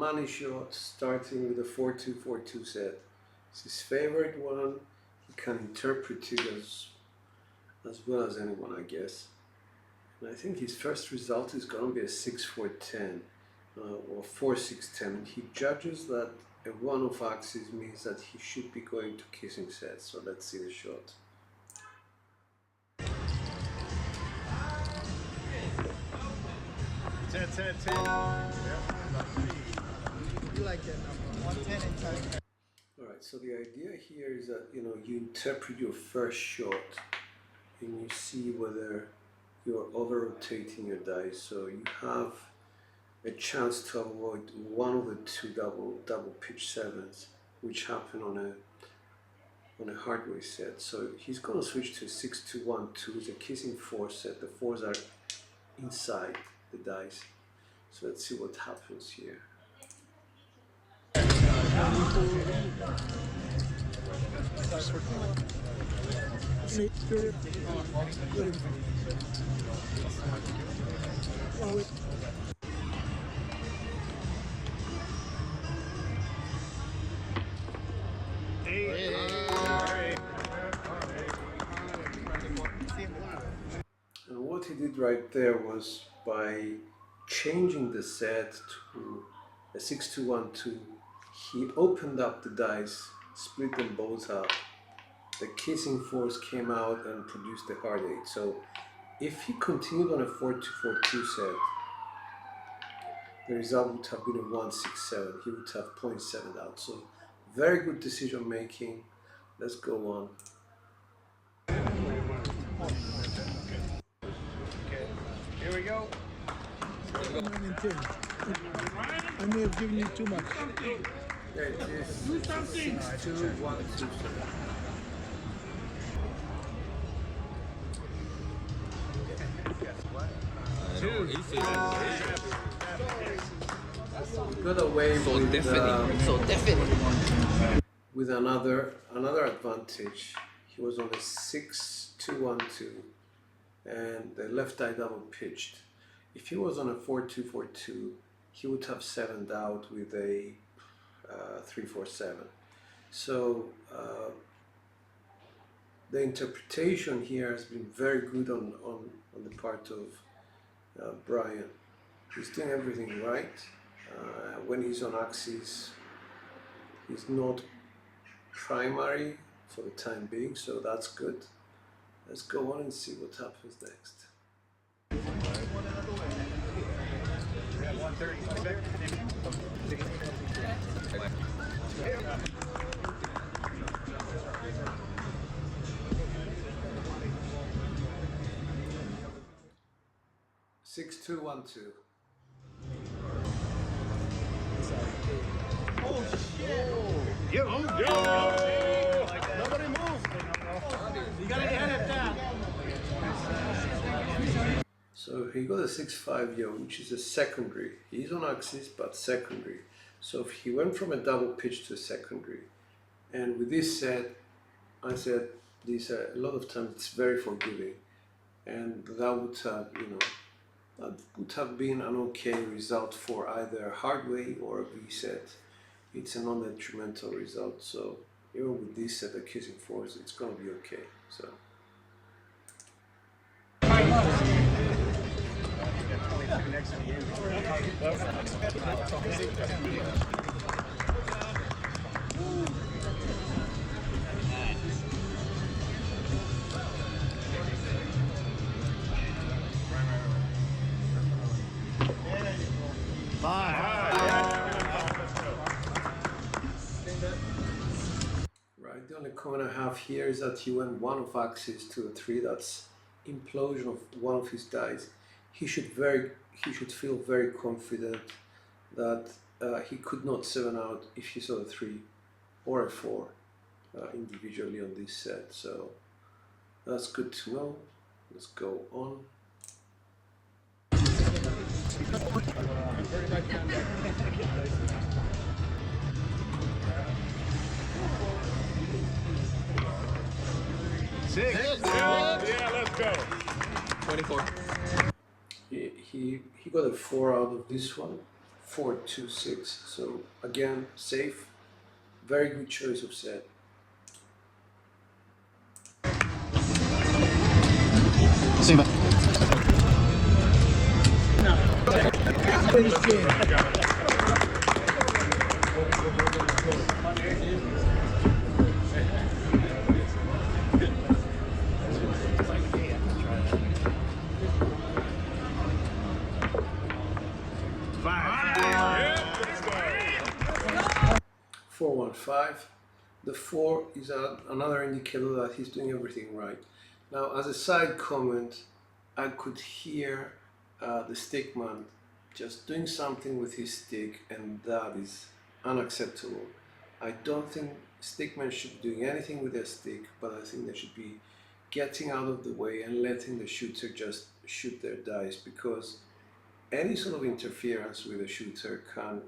money shot starting with a 4-2-4-2 set. It's his favorite one. He can interpret it as well as anyone, I guess. And I think his first result is going to be a 6-4-10 or 4-6-10. And he judges that a 1 off axis means that he should be going to kissing sets. So let's see the shot. 10-10-10. You like that number? 110 and 10. Alright, so the idea here is that you interpret your first shot and you see whether you're over rotating your dice, so you have a chance to avoid one of the two double pitch sevens which happen on a hardware set. So he's going to switch to 6-2-1-2. It's a kissing 4 set. The 4s are inside the dice. So let's see what happens here. And what he did right there was, by changing the set to a 6-2-1-2, he opened up the dice, split them both up. The kissing 4s came out and produced the hard 8. So if he continued on a 4-2-4-2 set, the result would have been a 1-6-7. He would have 0.7 out. So very good decision making. Let's go on. Okay, here we go. I may have given you too much. There it is. 6-2-1-2. Got away with another advantage. He was on a 6-2-1-2 and the left eye double pitched. If he was on a 4-2-4-2, he would have 7'd out with a 3-4-7. So the interpretation here has been very good on the part of Bryan. He's doing everything right. When he's on axis, he's not primary for the time being, so that's good. Let's go on and see what happens next. 6-2-1-2. Oh shit! Yo! Nobody move! You gotta get it down. So he got a 6-5 yo, which is a secondary. He's on axis, but secondary. So if he went from a double pitch to a secondary, and with this set, I said this a lot of times it's very forgiving, and that would have, that would have been an okay result for either a hard way or a V set. It's a non-detrimental result. So even with this set of kissing 4s, it's going to be okay. So. Next to the end. Right, the only comment I have here is that he went 1 off axis to a 3. That's implosion of one of his dice. He should feel very confident that he could not 7 out if he saw a 3 or a 4 individually on this set. So that's good to know. Let's go on. Six. Yeah, let's go. 24. He got a 4 out of this one. 4-2-6. So again, safe. Very good choice of set. Let's go. 4-1-5. The 4 is another indicator that he's doing everything right. Now, as a side comment, I could hear the stickman just doing something with his stick, and that is unacceptable. I don't think stickmen should be doing anything with their stick, but I think they should be getting out of the way and letting the shooter just shoot their dice, because any sort of interference with a shooter can,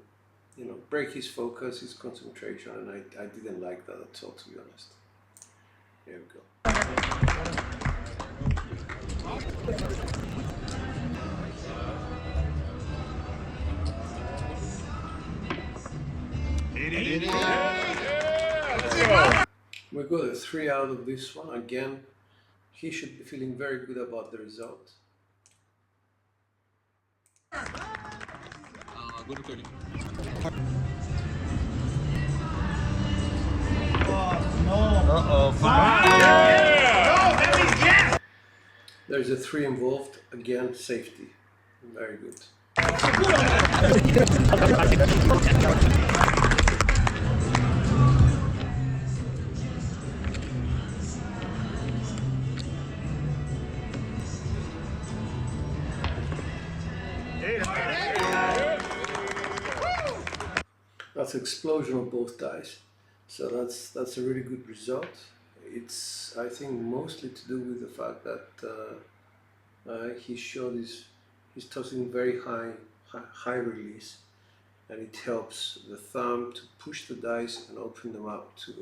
you know, break his focus, his concentration, and I didn't like that at all, to be honest. Here we go. We got a 3 out of this one. Again, he should be feeling very good about the result. There's a 3 involved. Again, safety. Very good. That's explosion of both dice. So that's a really good result. It's, I think, mostly to do with the fact that he showed he's tossing very high release, and it helps the thumb to push the dice and open them up to,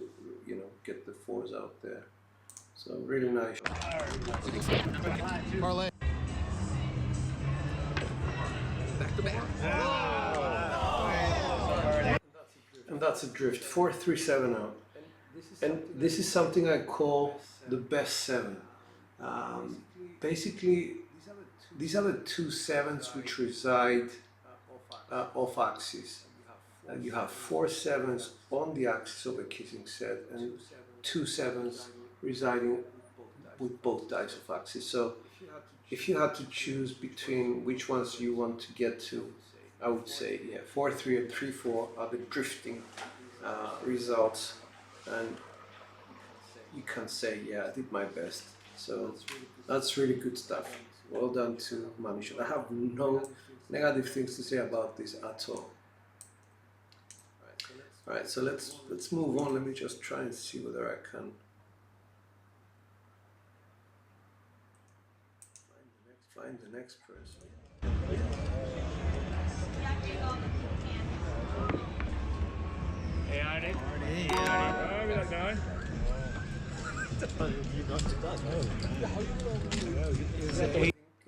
you know, get the 4s out there. So really nice. Parlay. And that's a drift. 4-3-7 out. And this is something I call the best 7. Basically, these are the 2 7s which reside off axis. You have 4 7s on the axis of a kissing set, and 2 7s residing with both dice of axis. So if you had to choose between which ones you want to get to, I would say, yeah, 4-3 and 3-4 are the drifting results, and you can say, yeah, I did my best. So that's really good stuff. Well done to Manisha. I have no negative things to say about this at all. Alright, so let's move on. Let me just try and see whether I can find the next person. Hey, Arnie.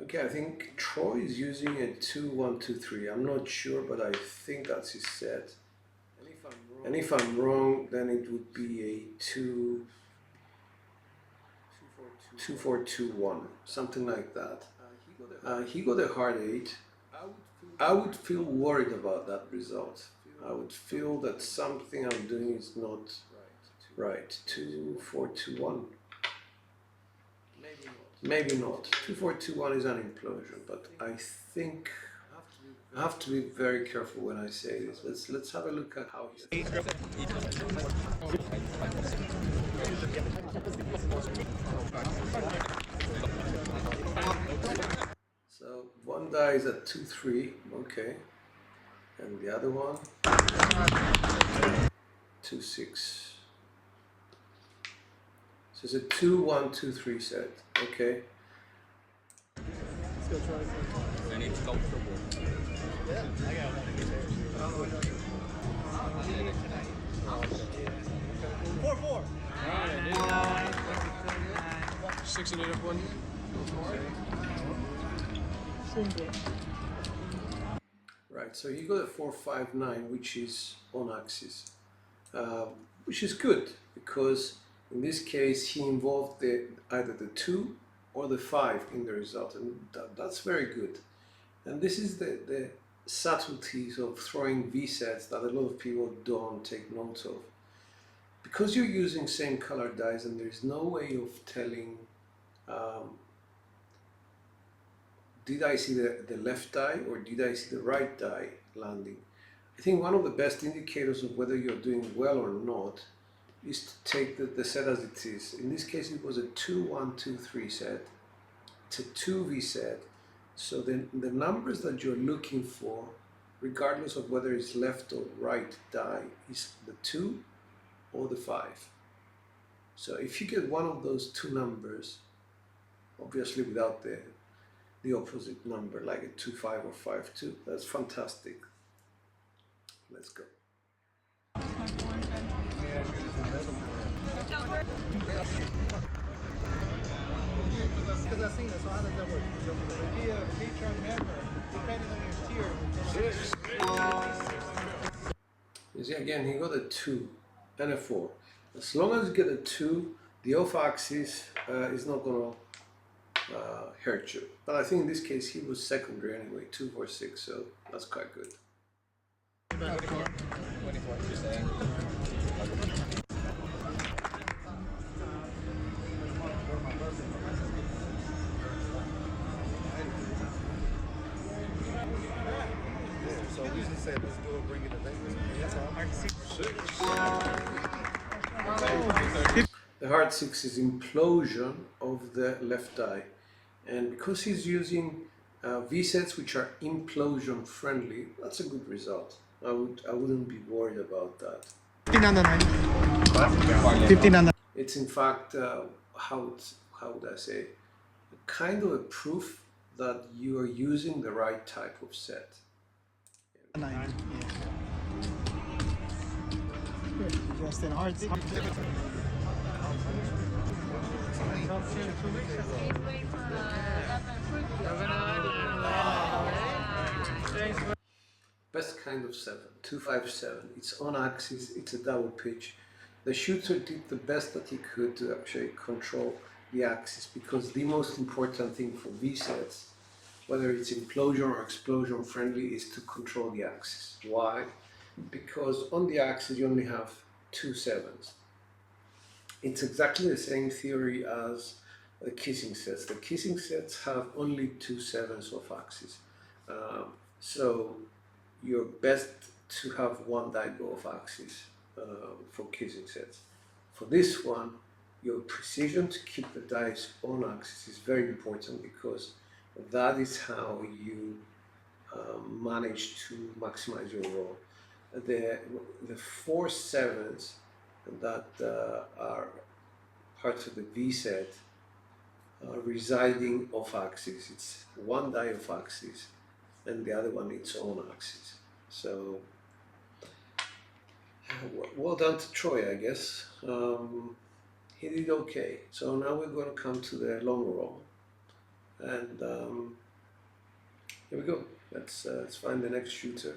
Okay, I think Troy is using a 2-1-2-3. I'm not sure, but I think that's his set. And if I'm wrong, then it would be a 2-4-2-1, something like that. He got a hard 8. I would feel worried about that result. I would feel that something I'm doing is not right. 2-4-2-1. Maybe not. 2-4-2-1 is an implosion, but I think I have to be very careful when I say this. Let's have a look at how he's. So one die is at 2-3, okay, and the other one 2-6. So it's a 2-1-2-3 set, okay. Let's go try it. I need to go. Yeah, I got it. 4-4. 6 and 8 up 1. Right, so you got a 459, which is on axis, which is good because in this case he involved either the 2 or the 5 in the result, and that's very good. And this is the subtleties of throwing V sets that a lot of people don't take note of. Because you're using same color dice and there's no way of telling did I see the left die or did I see the right die landing? I think one of the best indicators of whether you're doing well or not is to take the set as it is. In this case it was a 2-1-2-3 set. It's a 2V set. So then the numbers that you're looking for, regardless of whether it's left or right die, is the 2 or the 5. So if you get one of those two numbers, obviously without the opposite number, like a 2-5 or 5-2, that's fantastic. Let's go. Because I've seen this, so how does that work? So would it be a patron member, depending on your tier? You see, again, he got a 2 and a 4. As long as you get a 2, the off axis is not going to hurt you. But I think in this case he was secondary anyway, 2, 4, 6, so that's quite good. 24. So we just said, let's do it, bring it to Vegas. That's all. The hard 6 is implosion of the left die, and because he's using V sets which are implosion friendly, that's a good result. I wouldn't be worried about that. 15 under 9. 15 under. It's in fact how would I say, kind of a proof that you are using the right type of set. 9. Yes. Just in hard 6. Best kind of 7, 257. It's on axis, it's a double pitch. The shooter did the best that he could to actually control the axis, because the most important thing for V sets, whether it's implosion or explosion friendly, is to control the axis. Why? Because on the axis you only have 2 7s. It's exactly the same theory as the kissing sets. The kissing sets have only 2 7s of axis. So you're best to have one die go off axis for kissing sets. For this one, your precision to keep the dice on axis is very important, because that is how you manage to maximize your roll. The 4 7s that are part of the V set residing off axis. It's one die off axis and the other one it's on axis. So well done to Troy, I guess. He did okay. So now we're going to come to the long roll, and here we go. Let's find the next shooter.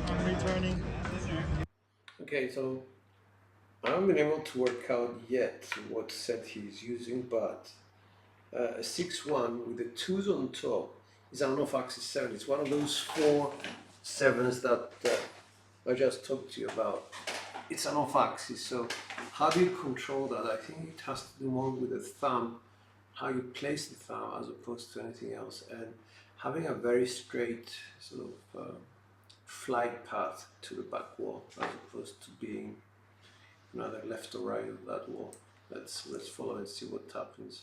I'm returning. Okay, so I haven't been able to work out yet what set he's using, but a 6-1 with the 2s on top is an off-axis 7. It's one of those 4 7s that I just talked to you about. It's an off-axis, so how do you control that? I think it has to do more with the thumb, how you place the thumb as opposed to anything else, and having a very straight sort of flight path to the back wall as opposed to being either left or right of that wall. Let's follow and see what happens.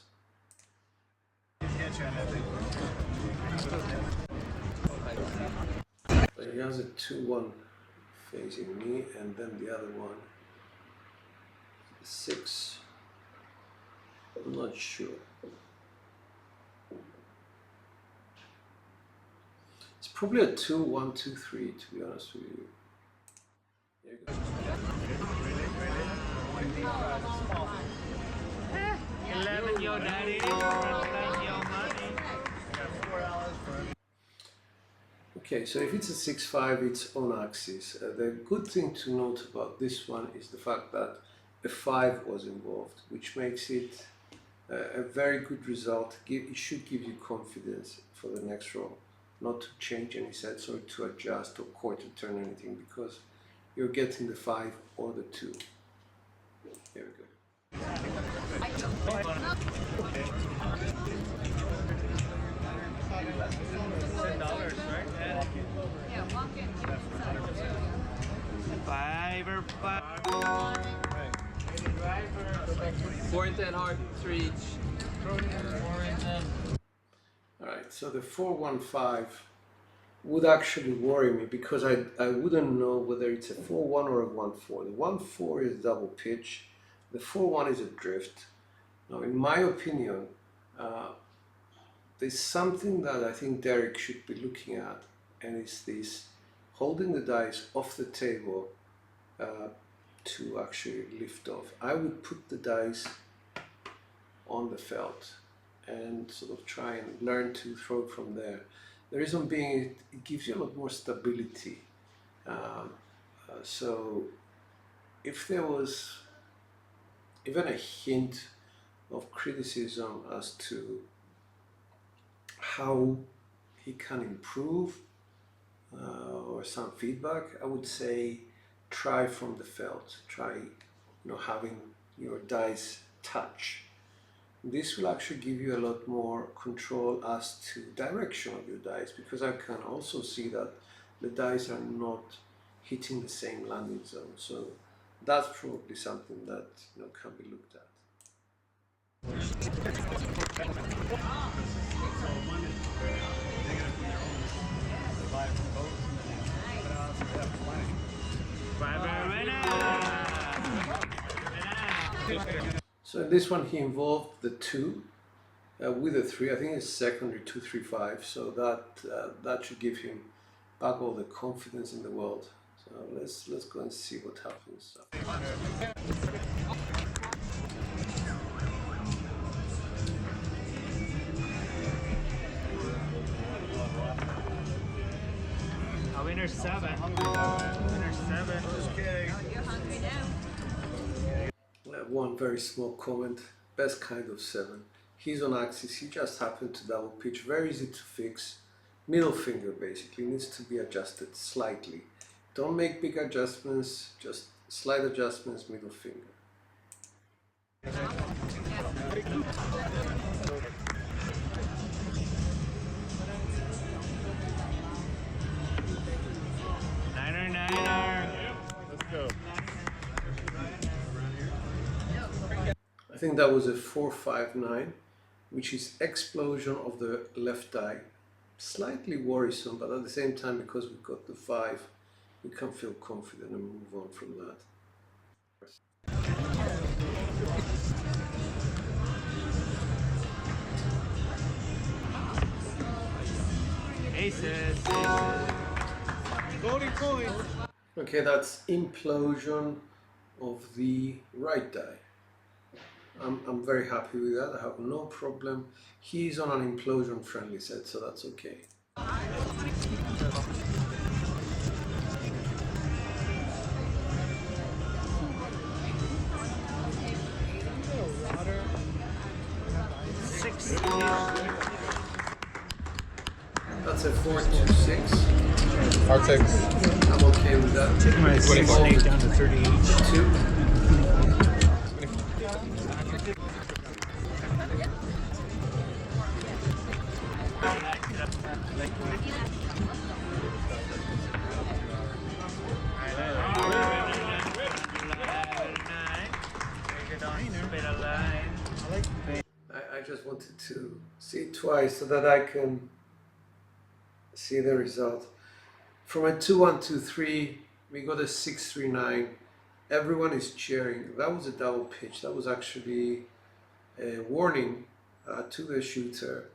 So he has a 2-1 facing me, and then the other one 6. I'm not sure. probably a 2, 1, 2, 3, to be honest with you. There you go. 11 yo daddy, 11 yo money. Okay, so if it's a 6-5, it's on axis. The good thing to note about this one is the fact that a 5 was involved, which makes it a very good result. It should give you confidence for the next roll, not to change any sets or to adjust or quarter turn anything, because you're getting the 5 or the 2. There we go. $10, right? Yeah, walk in. Five or five. 4 and 10 hard, 3 each. Alright, so the 4-1-5 would actually worry me because I wouldn't know whether it's a 4-1 or a 1-4. The 1-4 is double pitch, the 4-1 is a drift. Now, in my opinion, there's something that I think Derek should be looking at, and it's this holding the dice off the table to actually lift off. I would put the dice on the felt and sort of try and learn to throw it from there. The reason being, it gives you a lot more stability. So if there was even a hint of criticism as to how he can improve or some feedback, I would say try from the felt. Try, having your dice touch. This will actually give you a lot more control as to direction of your dice, because I can also see that the dice are not hitting the same landing zone. So that's probably something that can be looked at. So in this one he involved the 2 with a 3. I think it's secondary 2-3-5. So that should give him back all the confidence in the world. So let's go and see what happens. Winner 7. Winner 7. Okay. You're hungry now. One very small comment. Best kind of 7. He's on axis. He just happened to double pitch. Very easy to fix. Middle finger basically needs to be adjusted slightly. Don't make big adjustments. Just slight adjustments. Middle finger. I think that was a 4-5-9, which is explosion of the left die. Slightly worrisome, but at the same time, because we've got the 5, we can feel confident and move on from that. Aces. Golden coin. Okay, that's implosion of the right die. I'm very happy with that. I have no problem. He's on an implosion friendly set, so that's okay. That's a 4-2-6. R6. I'm okay with that. Take my 24. down to 38. 2. I just wanted to see it twice so that I can see the result. From a 2-1-2-3, we got a 6-3-9. Everyone is cheering. That was a double pitch. That was actually a warning to the shooter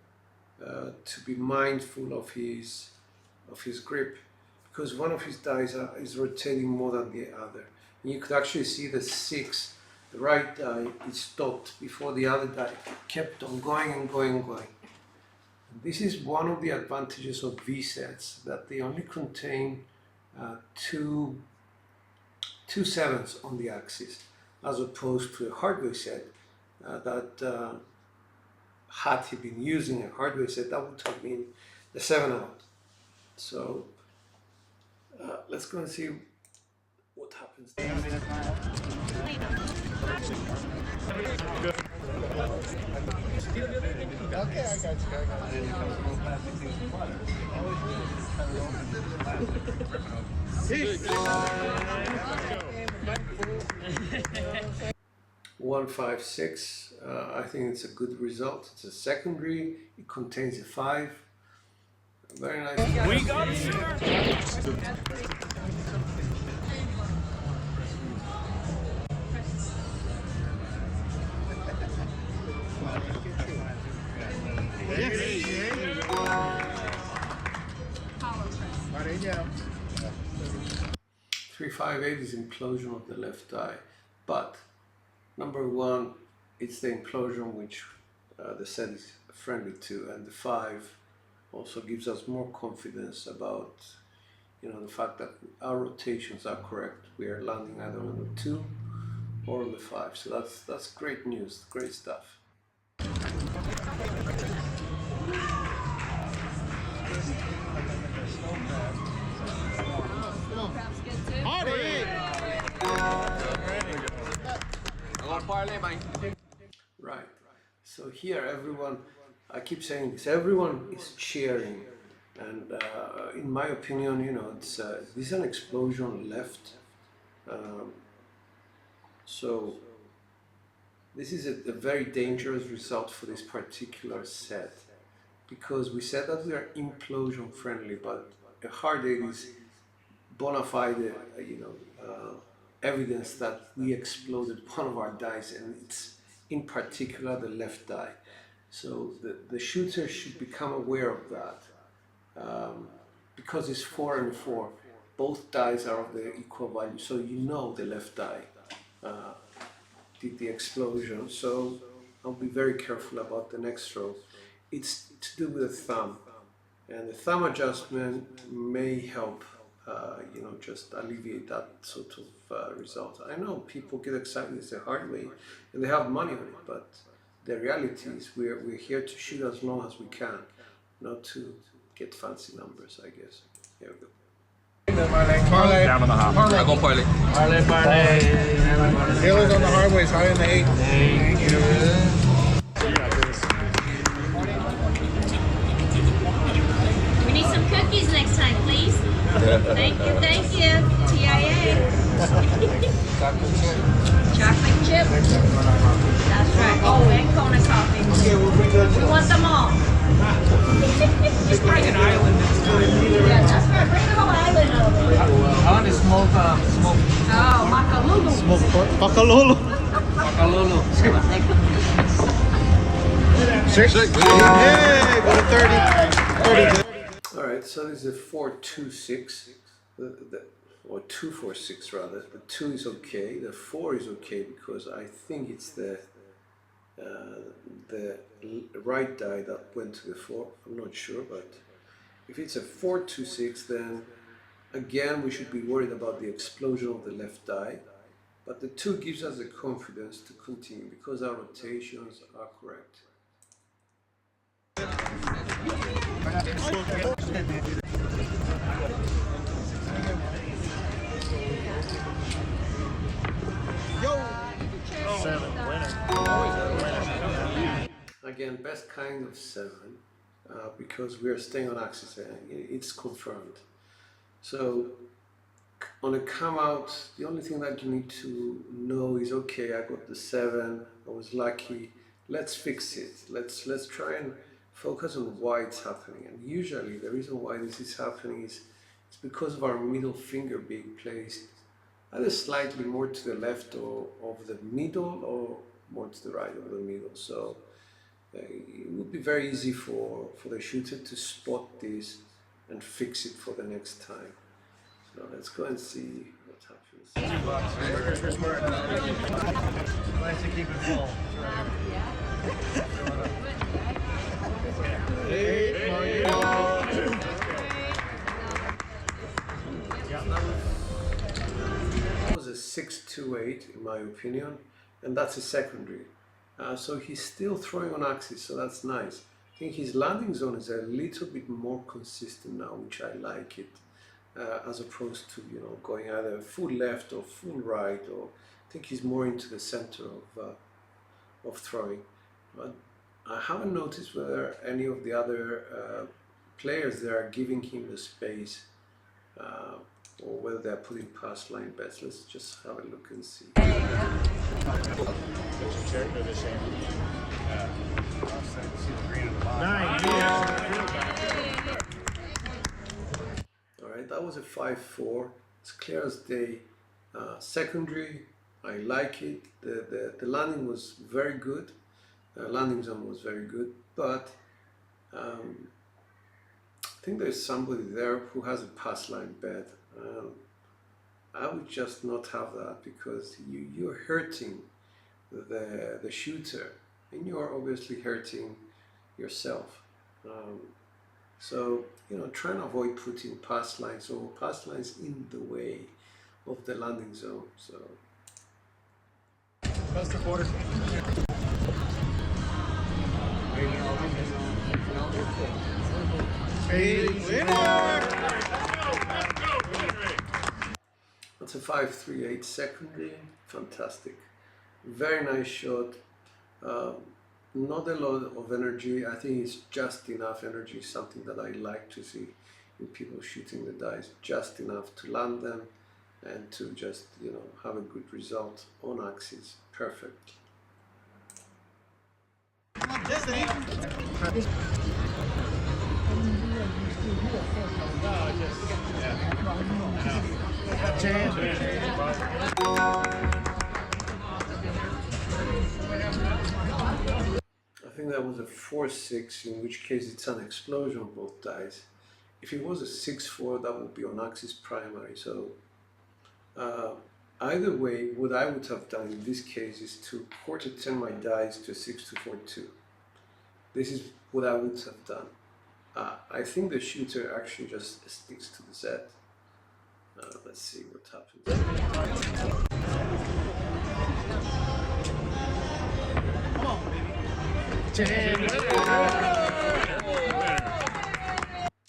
to be mindful of his of his grip, because one of his dies is rotating more than the other. And you could actually see the 6, the right die, it stopped before the other die kept on going and going and going. This is one of the advantages of V sets, that they only contain two 7s on the axis, as opposed to a hardware set that had he been using a hardware set, that would have been the 7 out. So let's go and see what happens there. Okay, I got you. 156. I think it's a good result. It's a secondary. It contains a 5. Very nice. We got a shooter. Yes. 358 is implosion of the left eye, but number 1, it's the implosion which the set is friendly to, and the 5 also gives us more confidence about, the fact that our rotations are correct. We are landing either on the 2 or on the 5, so that's great news, great stuff. Crab's good too. I'm gonna parlay, man. Right. So here, everyone, I keep saying this, everyone is cheering, and in my opinion, it's this is an explosion left. So this is a very dangerous result for this particular set, because we said that we are implosion friendly, but a hard 8 is bona fide, evidence that we exploded one of our dice, and it's in particular the left die. So the shooter should become aware of that, because it's 4 and 4. Both dies are of the equal value, so the left die did the explosion. So I'll be very careful about the next row. It's to do with the thumb, and the thumb adjustment may help just alleviate that sort of result. I know people get excited, it's a hard way, and they have money on it, but the reality is we're here to shoot as long as we can, not to get fancy numbers, I guess. Here we go. Parlay. Down on the hop. I go parlay. Dealers on the hardways, high in the 8. Thank you. We need some cookies next time, please. Thank you. TIA. Chocolate chip. That's right. Oh, and Kona coffee. We want them all. Just bring an island this time. Yeah, that's right. Bring the whole island over. I want to smoke. Oh, Makalulu. Smoke pork. Pakalolo. Makalolo. 6. Yay! Go to 30. 30. All right, so this is a 4-2-6, or 2-4-6 rather. The 2 is okay. The 4 is okay because I think it's the right die that went to the 4. I'm not sure, but if it's a 4-2-6, then again we should be worried about the explosion of the left die. But the 2 gives us the confidence to continue because our rotations are correct. Again, best kind of 7, because we are staying on axis and it's confirmed. So on a come out, the only thing that you need to know is, okay, I got the 7, I was lucky, let's fix it. Let's try and focus on why it's happening. And usually the reason why this is happening is it's because of our middle finger being placed either slightly more to the left of the middle or more to the right of the middle. So it would be very easy for the shooter to spot this and fix it for the next time. So let's go and see what happens. Nice to keep it full. That was a 6-2-8 in my opinion, and that's a secondary. So he's still throwing on axis, so that's nice. I think his landing zone is a little bit more consistent now, which I like it, as opposed to, you know, going either full left or full right, or I think he's more into the center of throwing. But I haven't noticed whether any of the other players there are giving him the space, or whether they're putting pass line bets. Let's just have a look and see. Alright, that was a 5-4. It's clear as day. Secondary, I like it. The landing was very good. Landing zone was very good, but I think there's somebody there who has a pass line bet. I would just not have that, because you're hurting the shooter, and you're obviously hurting yourself. So, you know, try and avoid putting pass lines or pass lines in the way of the landing zone. So Best of quarter. that's a 5-3-8 secondary. Fantastic. Very nice shot. Not a lot of energy. I think it's just enough energy, something that I like to see in people shooting the dice. Just enough to land them and to just, you know, have a good result on axis. Perfect. I think that was a 4-6, in which case it's an explosion of both dice. If it was a 6-4, that would be on axis primary. So either way, what I would have done in this case is to quarter turn my dice to 6-4-2. This is what I would have done. I think the shooter actually just sticks to the set. Let's see what happens.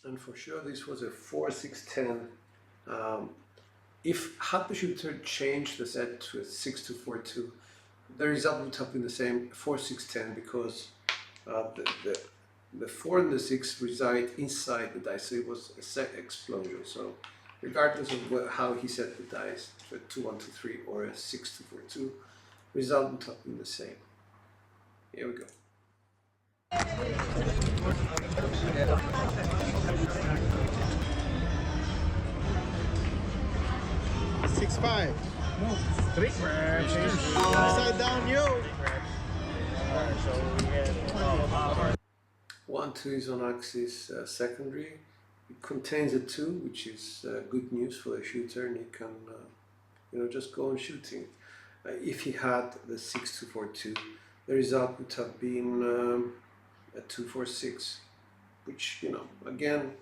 And for sure this was a 4-6-10. If had the shooter changed the set to a 6-4-2, the result would have been the same, 4-6-10, because the 4 and the 6 reside inside the dice, so it was a set explosion. So regardless of how he set the dice, to a 2-1-2-3 or a 6-4-2, result would have been the same. Here we go. 6-5. No. 3 crabs. Upside down, yo. 1-2 is on axis secondary. It contains a 2, which is good news for the shooter, and he can, you know, just go on shooting. If he had the 6-4-2, the result would have been a 2-4-6, which, you know, again,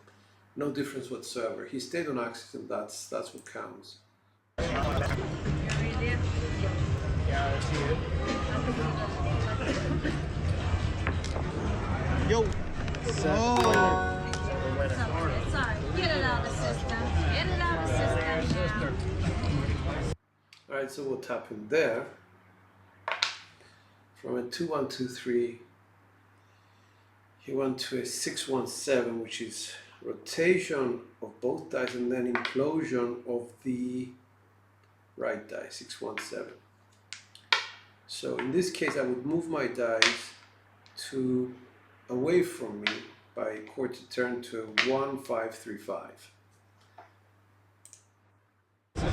no difference whatsoever. He stayed on axis, and that's what counts. Yo. It's all right. Get it out of the system. Get it out of the system now. Alright, so what happened there? From a 2-1-2-3, he went to a 6-1-7, which is rotation of both dice and then implosion of the right die, 6-1-7. So in this case, I would move my dice to away from me by quarter turn to 1-5-3-5. It's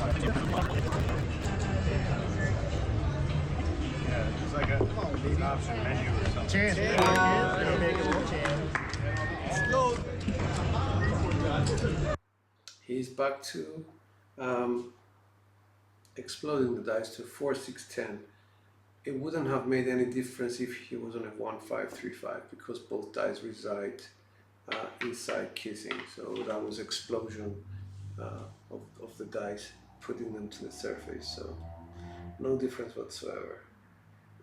like an option menu or something. Chance. Let's go. He's back to exploding the dice to 4, 6, 10. It wouldn't have made any difference if he was on a 1, 5, 3, 5 because both dice reside inside kissing. So that was explosion of the dice, putting them to the surface. So no difference whatsoever.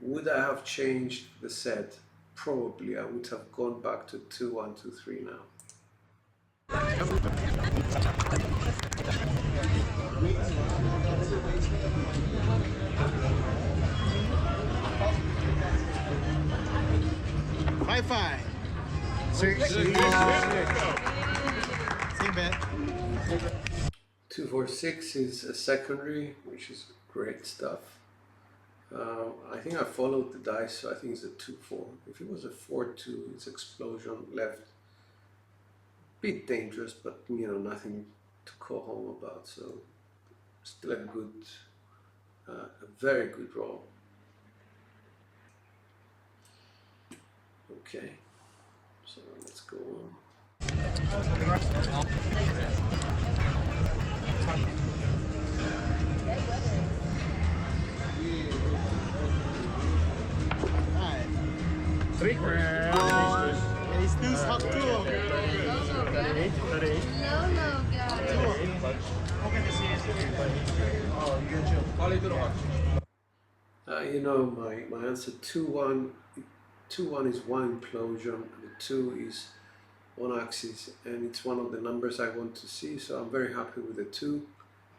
Would I have changed the set? Probably. I would have gone back to 2, 1, 2, 3 now. 5-5. 6. Same bet. 2, 4, 6 is a secondary, which is great stuff. I think I followed the dice, so I think it's a 2, 4. If it was a 4, 2, it's explosion left. Bit dangerous, but you know, nothing to call home about. So still a good, a very good roll. Okay, so let's go on. Three crowns. It's this hot too. Lolo got it. You know, my answer 2-1. 2-1 is one implosion, and the 2 is on axis, and it's one of the numbers I want to see, so I'm very happy with the 2.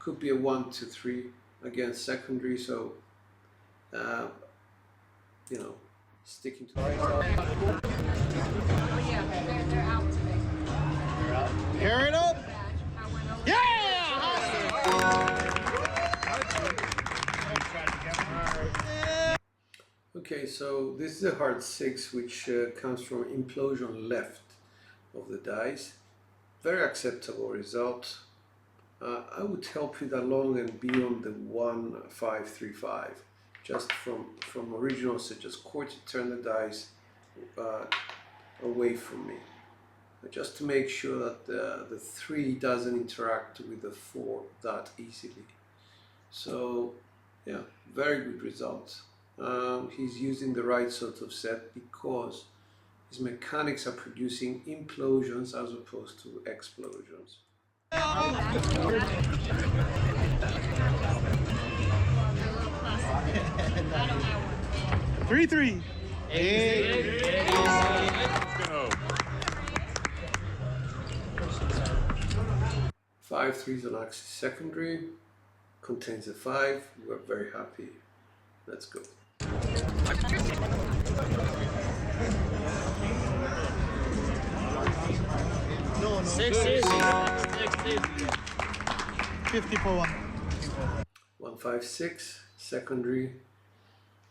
Could be a 1, 2, 3 against secondary, so you know, sticking to Oh yeah, they're out today. Pair it up. I went over. Yeah! Okay, so this is a hard 6, which comes from implosion left of the dice. Very acceptable result. I would help it along and be on the 1, 5, 3, 5. Just from original, so just quarter turn the dice away from me. Just to make sure that the 3 doesn't interact with the 4 that easily. So yeah, very good result. He's using the right sort of set because his mechanics are producing implosions as opposed to explosions. 3-3. 5, 3's on axis secondary, contains a 5. We're very happy. Let's go. No. 6 50 for 1. 1, 5, 6 secondary.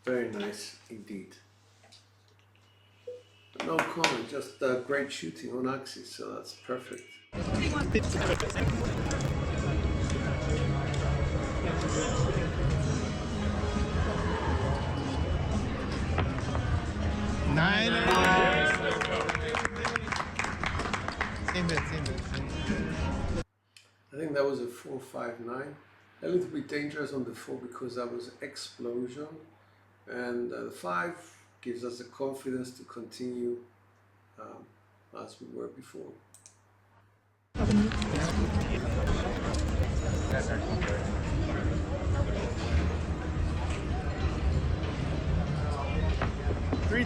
Very nice indeed. No comment, just great shooting on axis, so that's perfect. Nine. Same bet. I think that was a 4, 5, 9. A little bit dangerous on the 4 because that was explosion, and the 5 gives us the confidence to continue as we were before.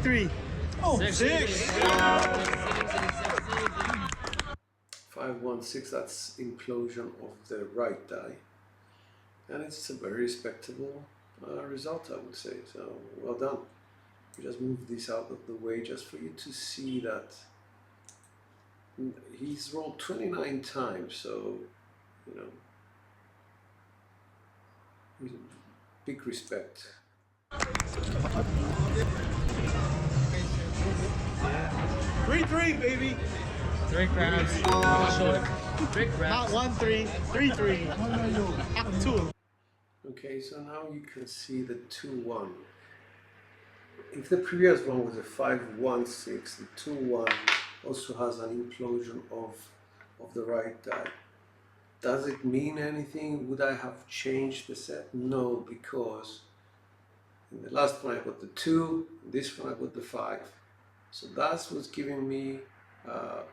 Three. Oh, 6. 5, 1, 6. That's implosion of the right die, and it's a very respectable result, I would say. So well done. We just move this out of the way just for you to see that he's rolled 29 times. So you know, big respect. 3-3, baby. 3 crowns. Short. 3 crowns. Not 1-3. 3-3. 2. Okay, so now you can see the 2-1. If the previous one was a 5-1-6, the 2-1 also has an implosion of of the right die. Does it mean anything? Would I have changed the set? No, because in the last one I got the 2, this one I got the 5. So that's what's giving me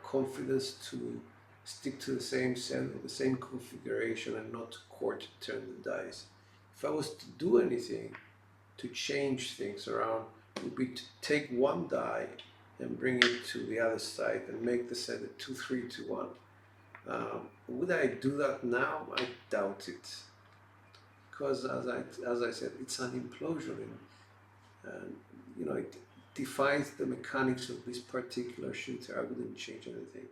confidence to stick to the same set or the same configuration and not quarter turn the dice. If I was to do anything to change things around, it would be to take one die and bring it to the other side and make the set a 2-3-2-1. Would I do that now? I doubt it, because as I said, it's an implosion, and you know, it defies the mechanics of this particular shooter. I wouldn't change anything.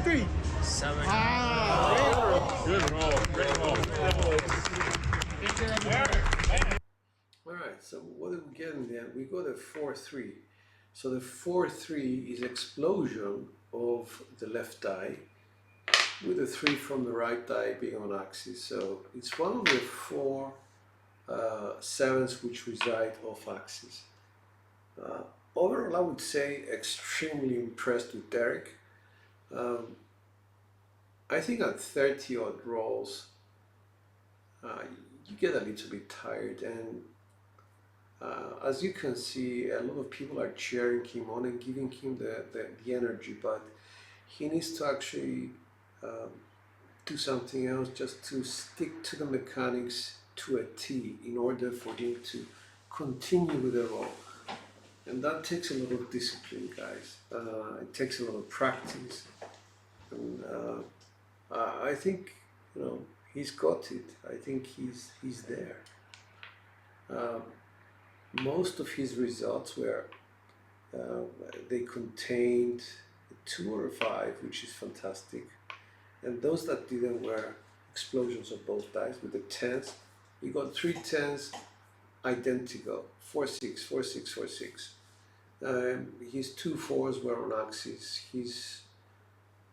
Three. 7. Good roll. Great roll. Alright, so what did we get in the end? We got a 4-3. So the 4-3 is explosion of the left die, with the 3 from the right die being on axis. So it's one of the 4 sevens which reside off axis. Overall, I would say extremely impressed with Derek. I think at 30 odd rolls, you get a little bit tired, and as you can see, a lot of people are cheering him on and giving him the energy, but he needs to actually do something else, just to stick to the mechanics to a T in order for him to continue with the roll. And that takes a lot of discipline, guys. It takes a lot of practice, and I think, you know, he's got it. I think he's there. Most of his results were they contained a 2 or a 5, which is fantastic, and those that didn't were explosions of both dice with the 10s. He got 3 10s identical, 4-6, 4-6, 4-6. His 2 4s were on axis. His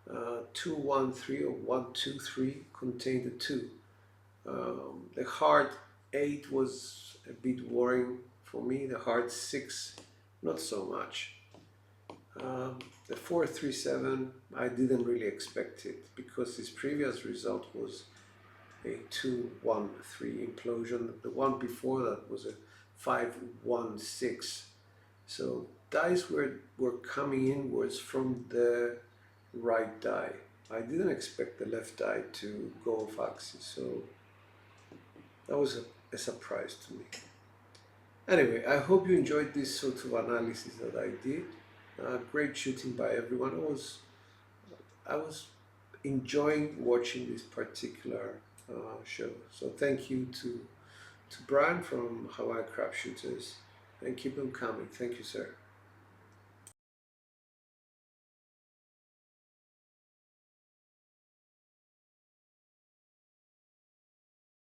2-1-3 or 1-2-3 contained a 2. The hard 8 was a bit worrying for me. The hard 6, not so much. The 4-3-7, I didn't really expect it, because his previous result was a 2-1-3 implosion. The one before that was a 5-1-6. So dice were coming inwards from the right die. I didn't expect the left die to go off axis, so that was a surprise to me. Anyway, I hope you enjoyed this sort of analysis that I did. Great shooting by everyone. I was enjoying watching this particular show. So thank you to Bryan from Hawaii Crap Shooters, and keep them coming. Thank you, sir.